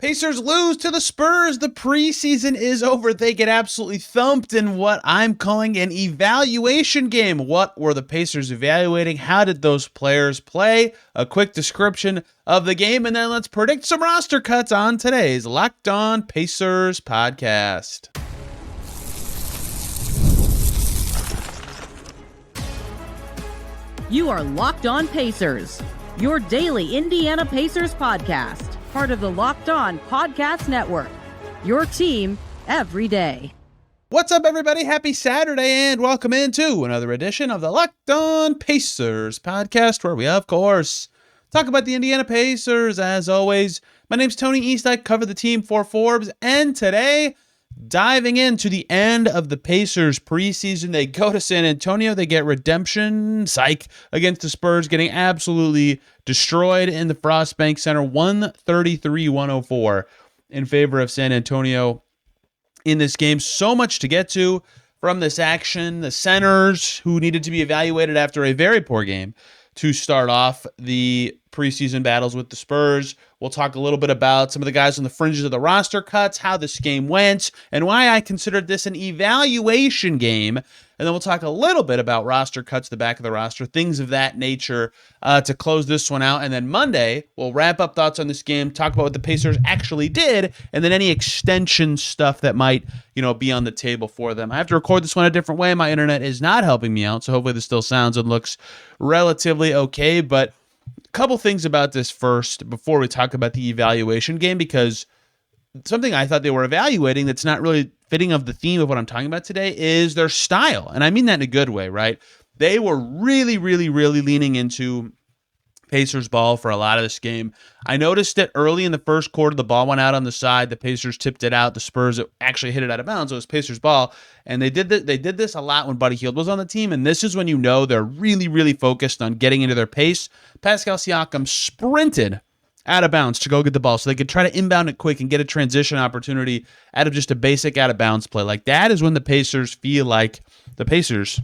Pacers lose to the Spurs. The preseason is over. They get absolutely thumped in what I'm calling an evaluation game. What were the Pacers evaluating? How did those players play? A quick description of the game, and then let's predict some roster cuts on today's Locked On Pacers podcast. You are Locked On Pacers, your daily Indiana Pacers podcast. Part of the Locked On Podcast Network, your team every day. What's up, everybody? Happy Saturday, and welcome into another edition of the Locked On Pacers podcast, where we, of course, talk about the Indiana Pacers. As always, my name's Tony East. I cover the team for Forbes, and today, diving into the end of the Pacers preseason, they go to San Antonio. They get redemption, psych, against the Spurs, getting absolutely destroyed in the Frost Bank Center, 133-104 in favor of San Antonio in this game. So much to get to from this action. The centers who needed to be evaluated after a very poor game to start off the preseason battles with the Spurs. We'll talk a little bit about some of the guys on the fringes of the roster cuts, how this game went, and why I considered this an evaluation game. And then we'll talk a little bit about roster cuts, the back of the roster, things of that nature to close this one out. And then Monday, we'll wrap up thoughts on this game, talk about what the Pacers actually did, and then any extension stuff that might, be on the table for them. I have to record this one a different way. My internet is not helping me out, so hopefully this still sounds and looks relatively okay. But a couple things about this first before we talk about the evaluation game, because something I thought they were evaluating that's not really fitting of the theme of what I'm talking about today is their style. And I mean that in a good way, right? They were really leaning into Pacers ball for a lot of this game. I noticed that early in the first quarter, the ball went out on the side. The Pacers tipped it out. The Spurs actually hit it out of bounds. It was Pacers ball. And they did this a lot when Buddy Hield was on the team. And this is when you know they're really focused on getting into their pace. Pascal Siakam sprinted out of bounds to go get the ball so they could try to inbound it quick and get a transition opportunity out of just a basic out of bounds play. Like that is when the Pacers feel like the Pacers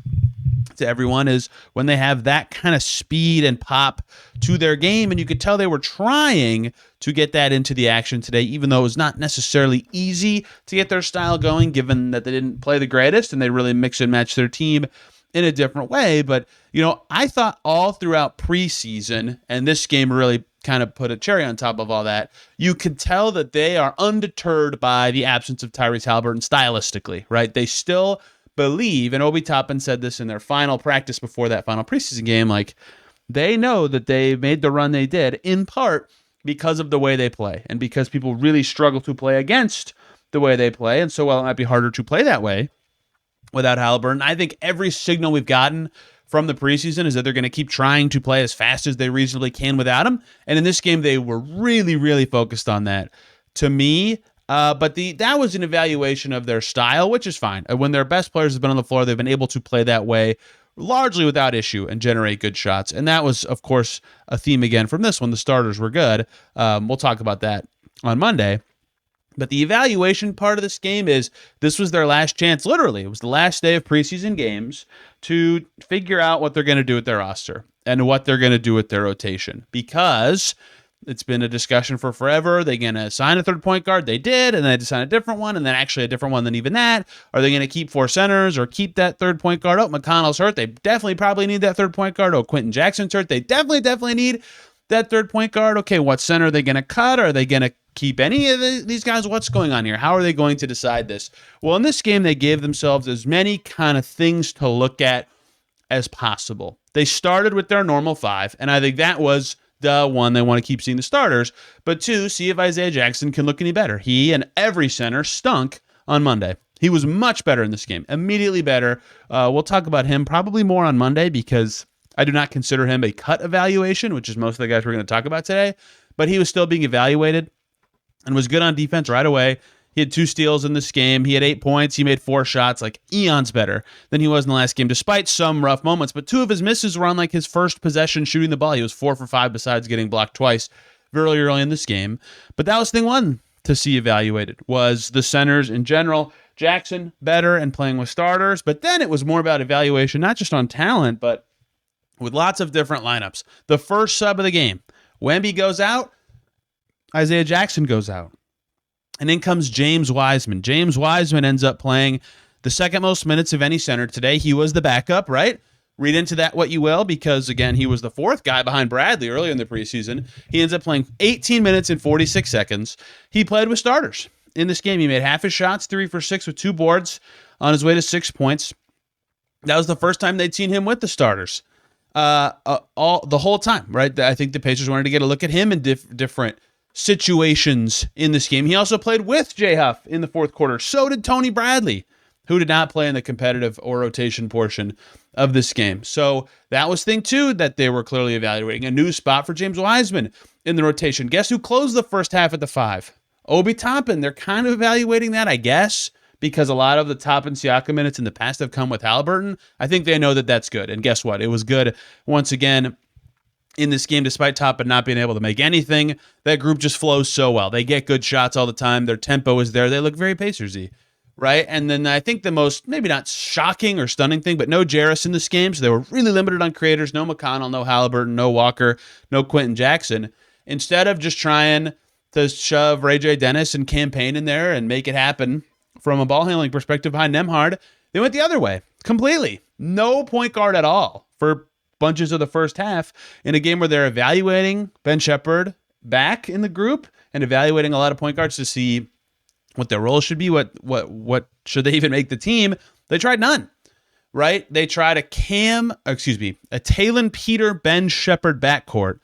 to everyone is when they have that kind of speed and pop to their game. And you could tell they were trying to get that into the action today, even though it was not necessarily easy to get their style going, given that they didn't play the greatest and they really mix and match their team in a different way. But, I thought all throughout preseason, and this game really kind of put a cherry on top of all that, you could tell that they are undeterred by the absence of Tyrese Haliburton stylistically, right? They still believe, and Obi Toppin said this in their final practice before that final preseason game, like they know that they made the run they did in part because of the way they play and because people really struggle to play against the way they play. And so while it might be harder to play that way without Haliburton, I think every signal we've gotten from the preseason is that they're going to keep trying to play as fast as they reasonably can without him. And in this game, they were really focused on that. To me, but that was an evaluation of their style, which is fine. When their best players have been on the floor, they've been able to play that way largely without issue and generate good shots. And that was, of course, a theme again from this one. The starters were good. We'll talk about that on Monday. But the evaluation part of this game is this was their last chance, literally. It was the last day of preseason games to figure out what they're going to do with their roster and what they're going to do with their rotation. Because it's been a discussion for forever. They're going to sign a third point guard. They did, and then they had to sign a different one, and then actually a different one than even that. Are they going to keep four centers or keep that third point guard? Oh, McConnell's hurt. They definitely probably need that third point guard. Oh, Quentin Jackson's hurt. They definitely need that third point guard. Okay, what center are they going to cut? Are they going to keep any of these guys? What's going on here? How are they going to decide this? Well, in this game, they gave themselves as many kind of things to look at as possible. They started with their normal five, and I think that was the one they want to keep seeing the starters. But two, see if Isaiah Jackson can look any better. He and every center stunk on Monday. He was much better in this game, immediately better. We'll talk about him probably more on Monday because I do not consider him a cut evaluation, which is most of the guys we're going to talk about today. But he was still being evaluated and was good on defense right away. He had 2 steals in this game. He had 8 points. He made 4 shots, like eons better than he was in the last game, despite some rough moments. But 2 of his misses were on like his first possession shooting the ball. He was 4 for 5 besides getting blocked twice very early in this game. But that was thing one to see evaluated, was the centers in general. Jackson better and playing with starters. But then it was more about evaluation, not just on talent, but with lots of different lineups. The first sub of the game, Wemby goes out, Isaiah Jackson goes out. And in comes James Wiseman. James Wiseman ends up playing the second most minutes of any center today. He was the backup, right? Read into that what you will, because, again, he was the fourth guy behind Bradley earlier in the preseason. He ends up playing 18 minutes and 46 seconds. He played with starters in this game. He made half his shots, 3 for 6 with 2 boards on his way to 6 points. That was the first time they'd seen him with the starters the whole time, right? I think the Pacers wanted to get a look at him in different situations in this game. He also played with Jay Huff in the fourth quarter. So did Tony Bradley, who did not play in the competitive or rotation portion of this game. So that was thing two that they were clearly evaluating. A new spot for James Wiseman in the rotation. Guess who closed the first half at the 5? Obi Toppin. They're kind of evaluating that, I guess, because a lot of the Toppin Siakam minutes in the past have come with Haliburton. I think they know that that's good. And guess what? It was good once again in this game, despite Toppin not being able to make anything. That group just flows so well. They get good shots all the time. Their tempo is there. They look very Pacers-y, right? And then I think the most, maybe not shocking or stunning thing, but no Jarris in this game, so they were really limited on creators. No McConnell, no Haliburton, no Walker, no Quentin Jackson. Instead of just trying to shove Ray J. Dennis and campaign in there and make it happen from a ball handling perspective behind Nembhard, they went the other way completely. No point guard at all for bunches of the first half in a game where they're evaluating Ben Shepherd back in the group and evaluating a lot of point guards to see what their role should be, what should they even make the team. They tried none, right? They tried a Talon Peter Ben Shepherd backcourt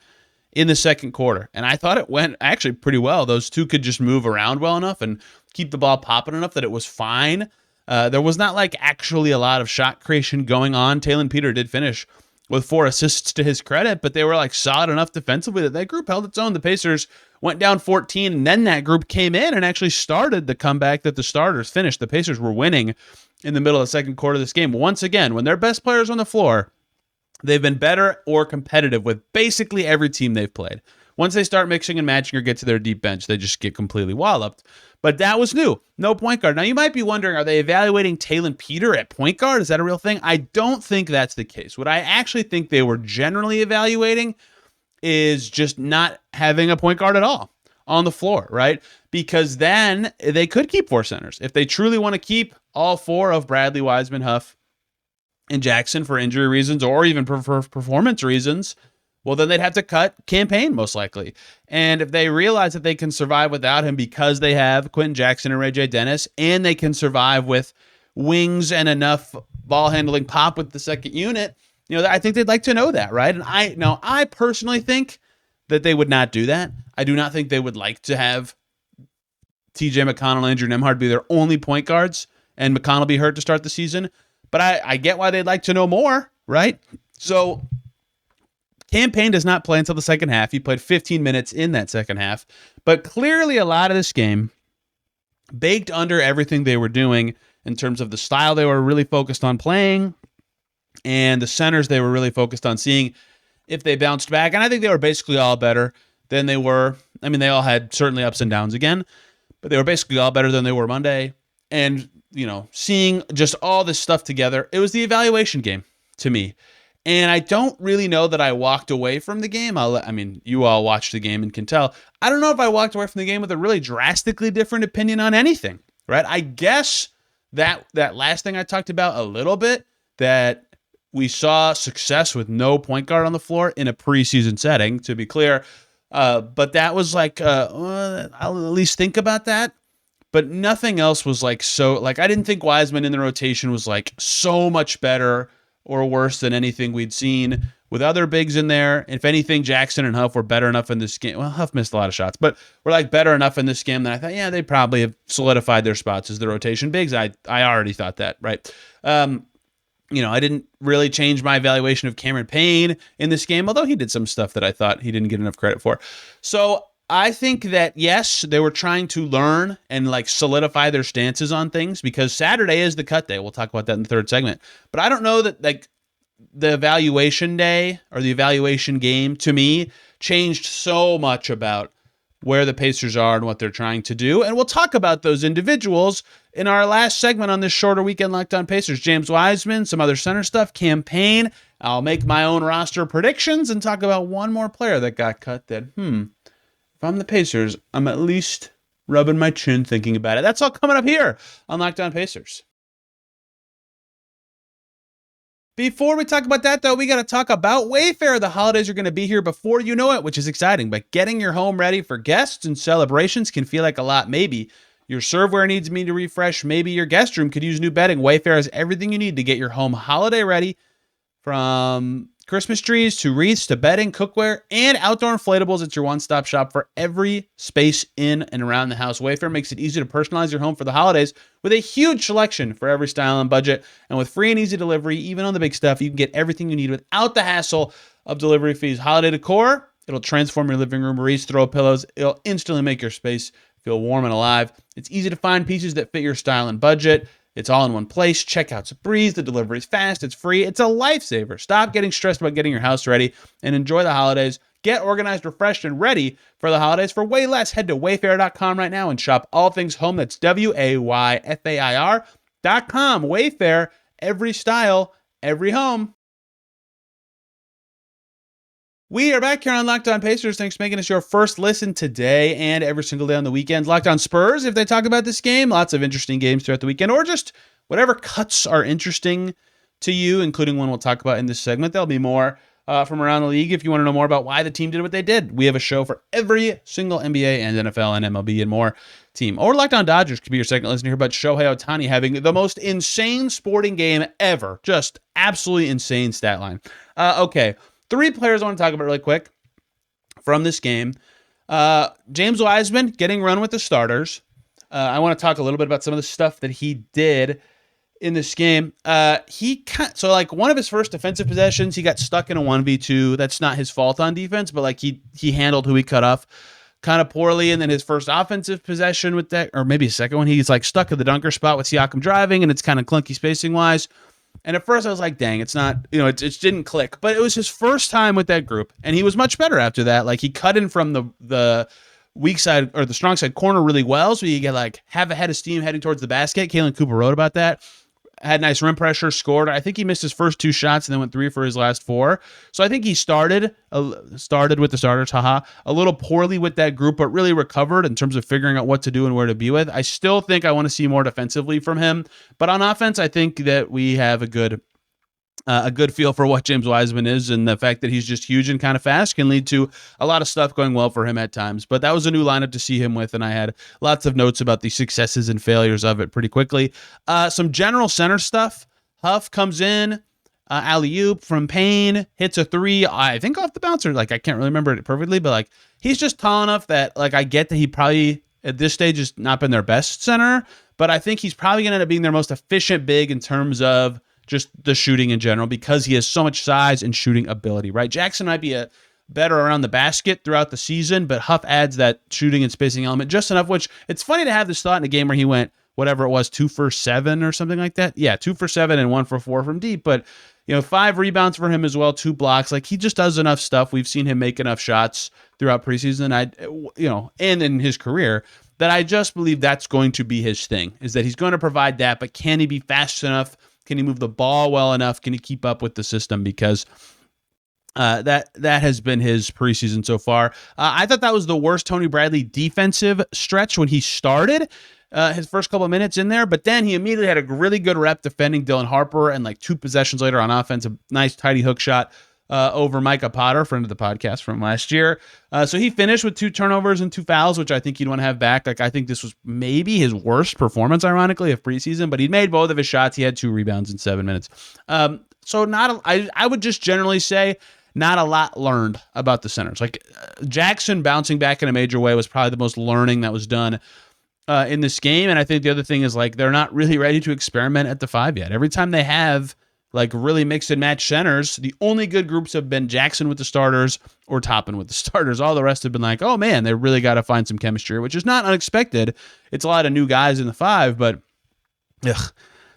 in the second quarter, and I thought it went actually pretty well. Those two could just move around well enough and keep the ball popping enough that it was fine. There was not like actually a lot of shot creation going on. Talon Peter did finish with 4 assists to his credit, but they were like solid enough defensively that group held its own. The Pacers went down 14, and then that group came in and actually started the comeback that the starters finished. The Pacers were winning in the middle of the second quarter of this game. Once again, when their best players on the floor, they've been better or competitive with basically every team they've played. Once they start mixing and matching or get to their deep bench, they just get completely walloped. But that was new. No point guard. Now, you might be wondering, are they evaluating Talon Peter at point guard? Is that a real thing? I don't think that's the case. What I actually think they were generally evaluating is just not having a point guard at all on the floor, right? Because then they could keep 4 centers. If they truly want to keep all 4 of Bradley, Wiseman, Huff, and Jackson for injury reasons or even for performance reasons, well, then they'd have to cut campaign most likely. And if they realize that they can survive without him because they have Quentin Jackson and Ray J. Dennis, and they can survive with wings and enough ball handling pop with the second unit, I think they'd like to know that, right? And I personally think that they would not do that. I do not think they would like to have TJ McConnell and Andrew Nembhard be their only point guards and McConnell be hurt to start the season. But I get why they'd like to know more, right? So campaign does not play until the second half. He played 15 minutes in that second half. But clearly a lot of this game baked under everything they were doing in terms of the style they were really focused on playing and the centers they were really focused on seeing if they bounced back. And I think they were basically all better than they were. I mean, they all had certainly ups and downs again, but they were basically all better than they were Monday. And, seeing just all this stuff together, it was the evaluation game to me. And I don't really know that I walked away from the game. You all watched the game and can tell. I don't know if I walked away from the game with a really drastically different opinion on anything, right? I guess that last thing I talked about a little bit, that we saw success with no point guard on the floor in a preseason setting, to be clear. But that was like, I'll at least think about that. But nothing else was I didn't think Wiseman in the rotation was so much better or worse than anything we'd seen with other bigs in there. If anything, Jackson and Huff were better enough in this game. Well, Huff missed a lot of shots, but were better enough in this game that I thought, they probably have solidified their spots as the rotation bigs. I already thought that, right? I didn't really change my evaluation of Cameron Payne in this game, although he did some stuff that I thought he didn't get enough credit for. So I think that, yes, they were trying to learn and solidify their stances on things, because Saturday is the cut day. We'll talk about that in the third segment. But I don't know that the evaluation day or the evaluation game, to me, changed so much about where the Pacers are and what they're trying to do. And we'll talk about those individuals in our last segment on this shorter weekend Locked On Pacers. James Wiseman, some other center stuff, campaign. I'll make my own roster predictions and talk about one more player that got cut that, if I'm the Pacers, I'm at least rubbing my chin thinking about it. That's all coming up here on Locked On Pacers. Before we talk about that, though, we got to talk about Wayfair. The holidays are going to be here before you know it, which is exciting. But getting your home ready for guests and celebrations can feel like a lot. Maybe your serveware needs me to refresh. Maybe your guest room could use new bedding. Wayfair has everything you need to get your home holiday ready, from Christmas trees to wreaths to bedding, cookware, and outdoor inflatables. It's your one-stop shop for every space in and around the house. Wayfair makes it easy to personalize your home for the holidays with a huge selection for every style and budget. And with free and easy delivery, even on the big stuff, you can get everything you need without the hassle of delivery fees. Holiday decor, it'll transform your living room. Wreaths, throw pillows, it'll instantly make your space feel warm and alive. It's easy to find pieces that fit your style and budget. It's all in one place. Checkout's a breeze. The delivery is fast. It's free. It's a lifesaver. Stop getting stressed about getting your house ready and enjoy the holidays. Get organized, refreshed, and ready for the holidays for way less. Head to wayfair.com right now and shop all things home. That's WAYFAIR.com. Wayfair, every style, every home. We are back here on Locked On Pacers. Thanks for making us your first listen today and every single day on the weekends. Locked On Spurs, if they talk about this game, lots of interesting games throughout the weekend, or just whatever cuts are interesting to you, including one we'll talk about in this segment. There'll be more from around the league if you want to know more about why the team did what they did. We have a show for every single NBA and NFL and MLB and more team. Or Locked On Dodgers could be your second listen to hear about Shohei Ohtani having the most insane sporting game ever. Just absolutely insane stat line. Okay. 3 players I want to talk about really quick from this game. James Wiseman getting run with the starters. I want to talk a little bit about some of the stuff that he did in this game. One of his first defensive possessions, he got stuck in a 1v2. That's not his fault on defense, but like he handled who he cut off kind of poorly. And then his first offensive possession with that, or maybe his second one, he's like stuck at the dunker spot with Siakam driving, and it's kind of clunky spacing wise. And at first I was like, dang, it's not, it didn't click. But it was his first time with that group, and he was much better after that. Like, he cut in from the weak side or the strong side corner really well, so you get have a head of steam heading towards the basket. Kalen Cooper wrote about that. Had nice rim pressure, scored. I think he missed his first 2 shots and then went 3 for his last 4. So I think he started with the starters, a little poorly with that group, but really recovered in terms of figuring out what to do and where to be with. I still think I want to see more defensively from him, but on offense, I think that we have a good feel for what James Wiseman is, and the fact that he's just huge and kind of fast can lead to a lot of stuff going well for him at times. But that was a new lineup to see him with, and I had lots of notes about the successes and failures of it pretty quickly. Some general center stuff. Huff comes in, alley-oop from Payne, hits a 3, I think off the bouncer. I can't really remember it perfectly, but he's just tall enough that I get that he probably at this stage has not been their best center, but I think he's probably going to end up being their most efficient big in terms of just the shooting in general, because he has so much size and shooting ability, right? Jackson might be better around the basket throughout the season, but Huff adds that shooting and spacing element just enough, which it's funny to have this thought in a game where he went, whatever it was, 2 for 7 or something like that. Yeah, 2 for 7 and 1 for 4 from deep, but 5 rebounds for him as well, 2 blocks. He just does enough stuff. We've seen him make enough shots throughout preseason, and in his career, that I just believe that's going to be his thing, is that he's going to provide that, but can he be fast enough? Can he move the ball well enough? Can he keep up with the system? Because that has been his preseason so far. I thought that was the worst Tony Bradley defensive stretch when he started his first couple of minutes in there, but then he immediately had a really good rep defending Dylan Harper, and 2 possessions later on offense, a nice tidy hook shot over Micah Potter, friend of the podcast from last year. So he finished with 2 turnovers and 2 fouls, which I think you'd want to have back. I think this was maybe his worst performance, ironically, of preseason, but he made both of his shots. He had 2 rebounds in 7 minutes. I would just generally say not a lot learned about the centers. Jackson bouncing back in a major way was probably the most learning that was done in this game. And I think the other thing is they're not really ready to experiment at the 5 yet. Every time they have really mix and match centers, the only good groups have been Jackson with the starters or Toppin with the starters. All the rest have been oh man, they really got to find some chemistry, which is not unexpected. It's a lot of new guys in the 5, but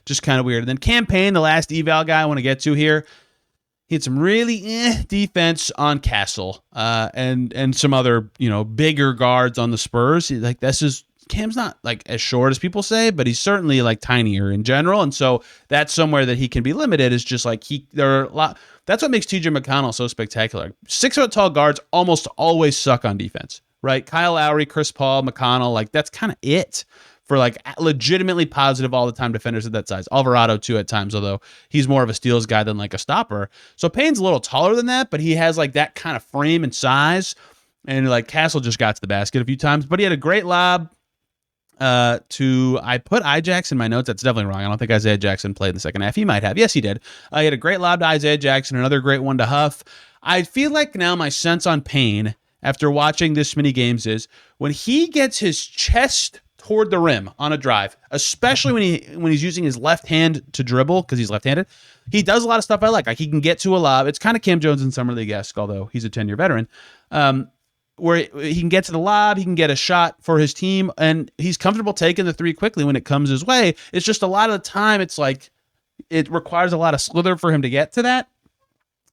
just kind of weird. And then Campaign, the last eval guy I want to get to here, he had some really defense on Castle and some other bigger guards on the Spurs. Cam's not as short as people say, but he's certainly tinier in general, and so that's somewhere that he can be limited. Is just there are a lot. That's what makes TJ McConnell so spectacular. 6 foot tall guards almost always suck on defense, right? Kyle Lowry, Chris Paul, McConnell, like that's kind of it for like legitimately positive all the time defenders of that size. Alvarado too at times, although he's more of a steals guy than like a stopper. So Payne's a little taller than that, but he has like that kind of frame and size. And like Castle just got to the basket a few times, but he had a great lob I put Ijax in my notes. That's definitely wrong. I don't think Isaiah Jackson played in the second half. He might have. Yes, he did. He had a great lob to Isaiah Jackson, another great one to Huff. I feel like now my sense on Payne after watching this many games is when he gets his chest toward the rim on a drive, especially when he's using his left hand to dribble because he's left-handed, he does a lot of stuff I like. Like he can get to a lob. It's kind of Cam Jones in Summer League-esque, although he's a 10-year veteran. Where he can get to the lob, he can get a shot for his team, and he's comfortable taking the three quickly when it comes his way. It's just a lot of the time, it's like it requires a lot of slither for him to get to that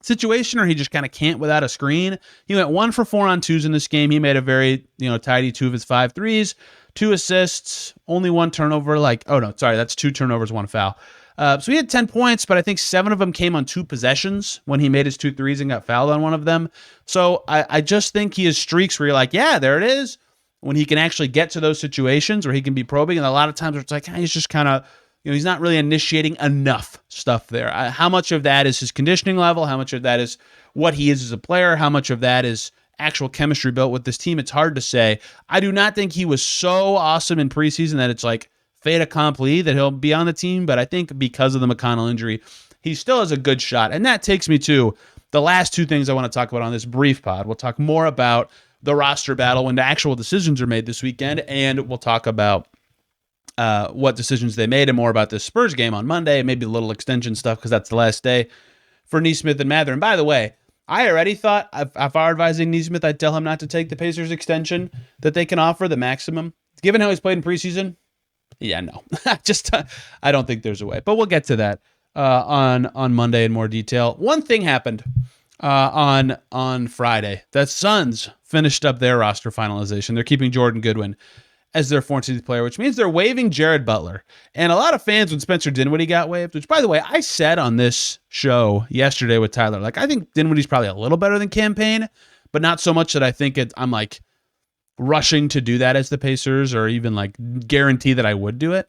situation, or he just kind of can't without a screen. He went 1 for 4 on twos in this game. He made a very tidy 2 of his 5 threes, 2 assists, only 1 turnover. That's 2 turnovers, 1 foul. So he had 10 points, but I think 7 of them came on 2 possessions when he made his 2 threes and got fouled on one of them. So I just think he has streaks where you're like, yeah, there it is. When he can actually get to those situations where he can be probing. And a lot of times it's like, he's just kind of, he's not really initiating enough stuff there. How much of that is his conditioning level? How much of that is what he is as a player? How much of that is actual chemistry built with this team? It's hard to say. I do not think he was so awesome in preseason that it's like, fait accompli that he'll be on the team, but I think because of the McConnell injury, he still has a good shot. And that takes me to the last 2 things I want to talk about on this brief pod. We'll talk more about the roster battle when the actual decisions are made this weekend, and we'll talk about what decisions they made and more about this Spurs game on Monday, and maybe a little extension stuff because that's the last day for Nesmith and Mathurin. By the way, I already thought if I were advising Nesmith, I'd tell him not to take the Pacers extension that they can offer, the maximum. Given how he's played in preseason, yeah, no. I don't think there's a way. But we'll get to that on Monday in more detail. One thing happened on Friday. The Suns finished up their roster finalization. They're keeping Jordan Goodwin as their 14th player, which means they're waiving Jared Butler. And a lot of fans when Spencer Dinwiddie got waived, which, by the way, I said on this show yesterday with Tyler, like, I think Dinwiddie's probably a little better than Campaign, but not so much that I think I'm like, rushing to do that as the Pacers or even like guarantee that I would do it.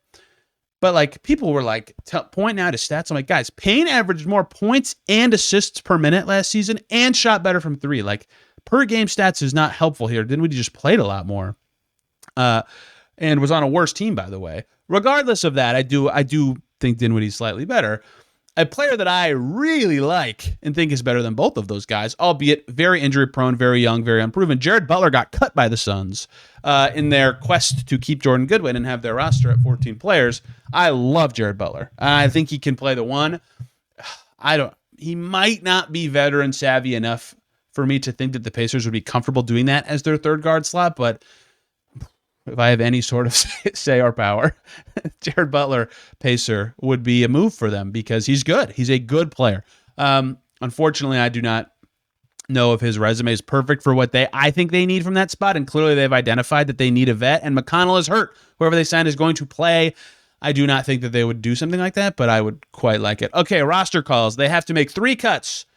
But like people were like pointing out his stats. I'm like, guys, Payne averaged more points and assists per minute last season and shot better from 3. Like per game stats is not helpful here. Dinwiddie just played a lot more and was on a worse team, by the way. Regardless of that, I do think Dinwiddie's slightly better. A player that I really like and think is better than both of those guys, albeit very injury-prone, very young, very unproven. Jared Butler got cut by the Suns in their quest to keep Jordan Goodwin and have their roster at 14 players. I love Jared Butler. I think he can play the 1. He might not be veteran savvy enough for me to think that the Pacers would be comfortable doing that as their 3rd guard slot, but if I have any sort of say or power, Jared Butler, Pacer, would be a move for them because he's good. He's a good player. Unfortunately, I do not know if his resume is perfect for what I think they need from that spot, and clearly they've identified that they need a vet, and McConnell is hurt. Whoever they sign is going to play. I do not think that they would do something like that, but I would quite like it. Okay, roster calls. They have to make 3 cuts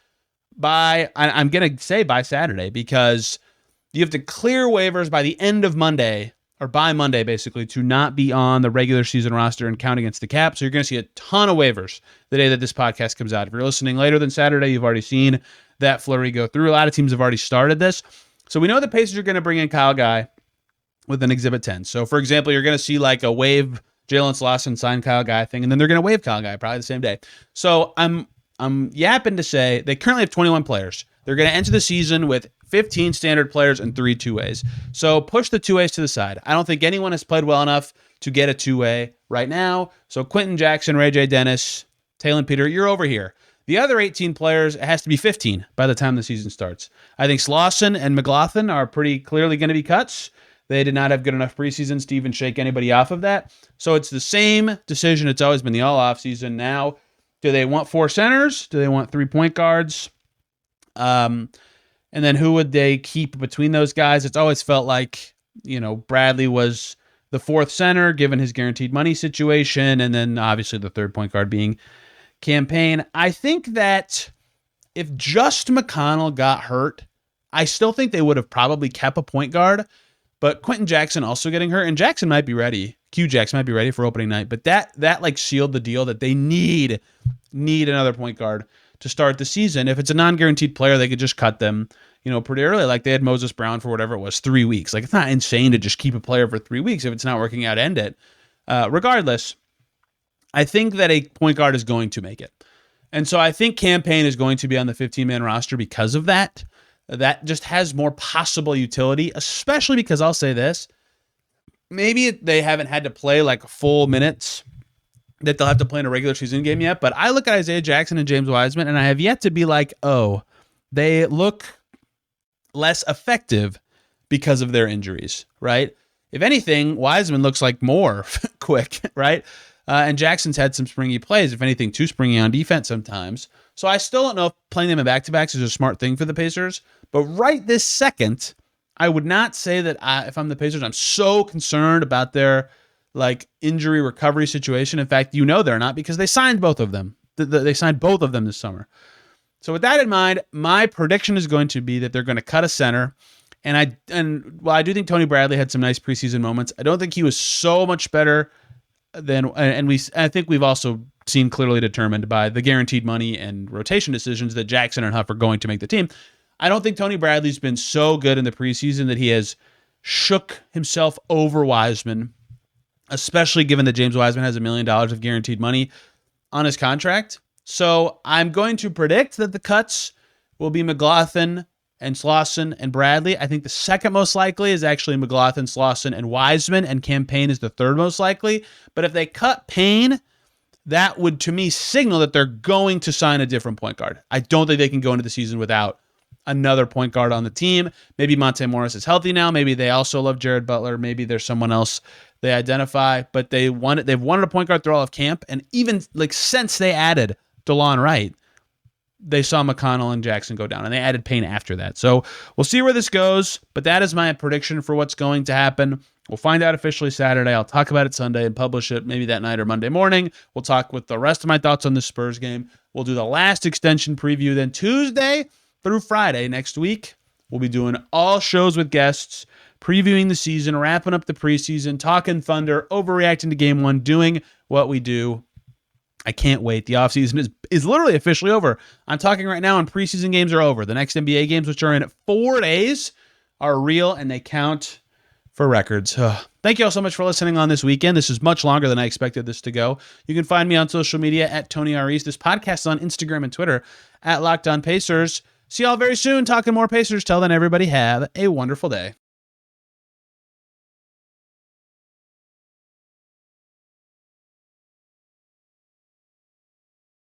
I'm going to say by Saturday, because you have to clear waivers by the end of Monday, or by Monday, basically, to not be on the regular season roster and count against the cap. So you're going to see a ton of waivers the day that this podcast comes out. If you're listening later than Saturday, you've already seen that flurry go through. A lot of teams have already started this. So we know the Pacers are going to bring in Kyle Guy with an Exhibit 10. So, for example, you're going to see like a waive Jalen Slauson sign Kyle Guy thing, and then they're going to waive Kyle Guy probably the same day. So I'm yapping to say they currently have 21 players. They're going to enter the season with 15 standard players and 3 two-ways. So push the two-ways to the side. I don't think anyone has played well enough to get a two-way right now. So Quentin Jackson, Ray J. Dennis, Talon Peter, you're over here. The other 18 players, it has to be 15 by the time the season starts. I think Slauson and McLaughlin are pretty clearly going to be cuts. They did not have good enough preseasons to even shake anybody off of that. So it's the same decision. It's always been the all offseason. Now, do they want 4 centers? Do they want 3 point guards? And then who would they keep between those guys? It's always felt like, Bradley was the 4th center given his guaranteed money situation. And then obviously the 3rd point guard being Campaign. I think that if just McConnell got hurt, I still think they would have probably kept a point guard, but Quentin Jackson also getting hurt, and Jackson might be ready. Q Jackson might be ready for opening night, but that like sealed the deal that they need another point guard to start the season. If it's a non-guaranteed player, they could just cut them, pretty early. Like they had Moses Brown for whatever it was, 3 weeks. Like it's not insane to just keep a player for 3 weeks. If it's not working out, end it. Regardless, I think that a point guard is going to make it. And so I think Cam Payne is going to be on the 15-man roster because of that. That just has more possible utility, especially because I'll say this, maybe they haven't had to play like full minutes that they'll have to play in a regular season game yet, but I look at Isaiah Jackson and James Wiseman, and I have yet to be like, oh, they look less effective because of their injuries, right? If anything, Wiseman looks like more quick, right? And Jackson's had some springy plays, if anything, too springy on defense sometimes. So I still don't know if playing them in back-to-backs is a smart thing for the Pacers, but right this second, I would not say that if I'm the Pacers, I'm so concerned about their injury recovery situation. In fact, they're not, because they signed both of them. They signed both of them this summer. So with that in mind, my prediction is going to be that they're going to cut a center. And while I do think Tony Bradley had some nice preseason moments, I don't think he was so much better than, I think we've also seen clearly determined by the guaranteed money and rotation decisions that Jackson and Huff are going to make the team. I don't think Tony Bradley's been so good in the preseason that he has shook himself over Wiseman, especially given that James Wiseman has $1 million of guaranteed money on his contract. So I'm going to predict that the cuts will be McLaughlin and Slauson and Bradley. I think the second most likely is actually McLaughlin, Slauson, and Wiseman, and Cam Payne is the third most likely. But if they cut Payne, that would, to me, signal that they're going to sign a different point guard. I don't think they can go into the season without another point guard on the team. Maybe Monte Morris is healthy now. Maybe they also love Jared Butler. Maybe there's someone else they identify, but they've wanted a point guard through all of camp. And even since they added DeLon Wright, they saw McConnell and Jackson go down, and they added Payne after that. So we'll see where this goes, but that is my prediction for what's going to happen. We'll find out officially Saturday. I'll talk about it Sunday and publish it maybe that night or Monday morning. We'll talk with the rest of my thoughts on the Spurs game. We'll do the last extension preview. Then Tuesday through Friday next week, we'll be doing all shows with guests, previewing the season, wrapping up the preseason, talking Thunder, overreacting to game one, doing what we do. I can't wait. The offseason is literally officially over. I'm talking right now, and preseason games are over. The next NBA games, which are in 4 days, are real, and they count for records. Thank you all so much for listening on this weekend. This is much longer than I expected this to go. You can find me on social media at Tony Tyrese. This podcast is on Instagram and Twitter at Locked On Pacers. See y'all very soon talking more Pacers. Till then, everybody have a wonderful day.